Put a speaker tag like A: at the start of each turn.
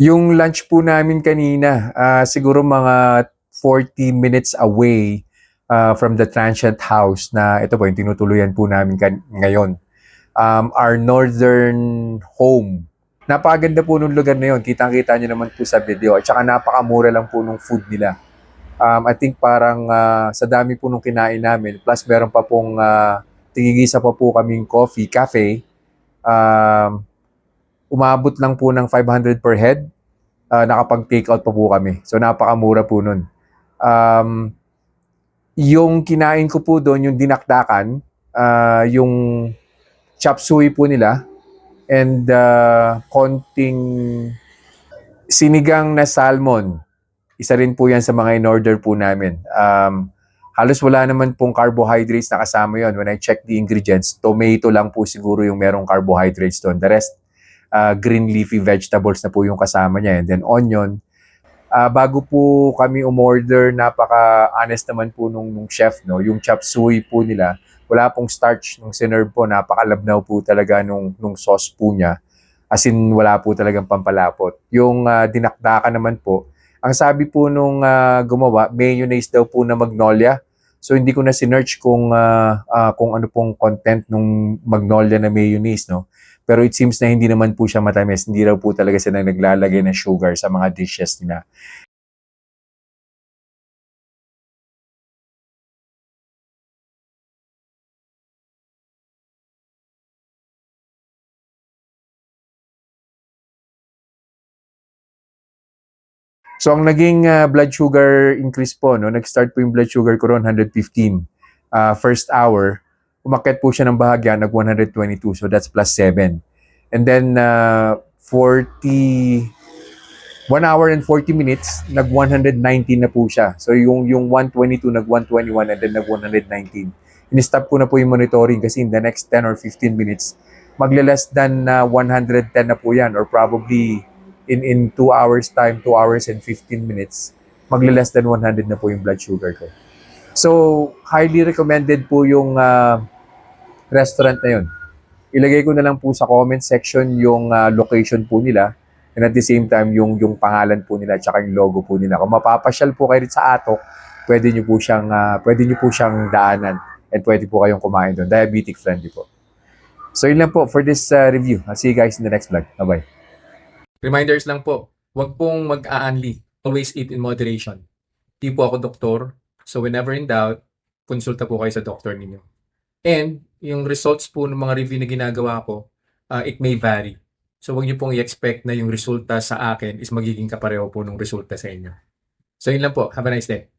A: Yung lunch po namin kanina, siguro mga 40 minutes away from the transient house na ito po yung tinutuluyan po namin ngayon. Our northern home. Napakaganda po nung lugar na yun. Kitang-kita nyo naman po sa video. At saka napakamura lang po nung food nila. I think parang sa dami po nung kinain namin, plus meron pa pong tigigisa pa po kaming coffee, cafe. Umabot lang po ng 500 per head. Nakapag-take out pa po kami. So napakamura po nun. Yung kinain ko po doon, yung dinakdakan, yung chop suey po nila, and konting sinigang na salmon. Isa rin po yan sa mga in-order po namin. Halos wala naman pong carbohydrates na kasama yon. When I check the ingredients, tomato lang po siguro yung merong carbohydrates doon. The rest, green leafy vegetables na po yung kasama niya. And then onion. Bago po kami umorder, napaka-honest naman po nung chef, no? Yung chop suey po nila, wala pong starch nung sinerve po, napakalabnaw po talaga nung sauce po niya. As in, wala po talagang pampalapot. Yung dinakdakan naman po, ang sabi po nung gumawa, mayonnaise daw po na Magnolia. So hindi ko na sinearch kung ano pong content nung Magnolia na mayonnaise, no? Pero it seems na hindi naman po siya matamis. Hindi raw po talaga sila naglalagay ng sugar sa mga dishes nila. So ang naging blood sugar increase po, no, nag-start po yung blood sugar ko ron 115. First hour, umakyat po siya ng bahagya, nag 122. So that's plus 7. And then 1 hour and 40 minutes, nag 119 na po siya. So yung 122, nag 121, and then nag 119. In-stop ko na po yung monitoring kasi in the next 10 or 15 minutes, magle-less than 110 na po yan, or probably in 2 hours time, 2 hours and 15 minutes, magle-less than 100 na po yung blood sugar ko. So, highly recommended po yung restaurant na yun. Ilagay ko na lang po sa comment section yung location po nila, and at the same time yung pangalan po nila at saka yung logo po nila. Kung mapapasyal po kayo sa Atok, pwede niyo po siyang daanan, and pwede po kayong kumain doon. Diabetic friendly po. So yun lang po for this review. I'll see you guys in the next vlog. Bye-bye. Reminders lang po, huwag pong mag-aanli. Always eat in moderation. Di po ako doktor, so whenever in doubt, konsulta po kayo sa doktor ninyo. And yung results po ng mga review na ginagawa ko, it may vary. So huwag niyo pong i-expect na yung resulta sa akin is magiging kapareho po ng resulta sa inyo. So yun lang po. Have a nice day.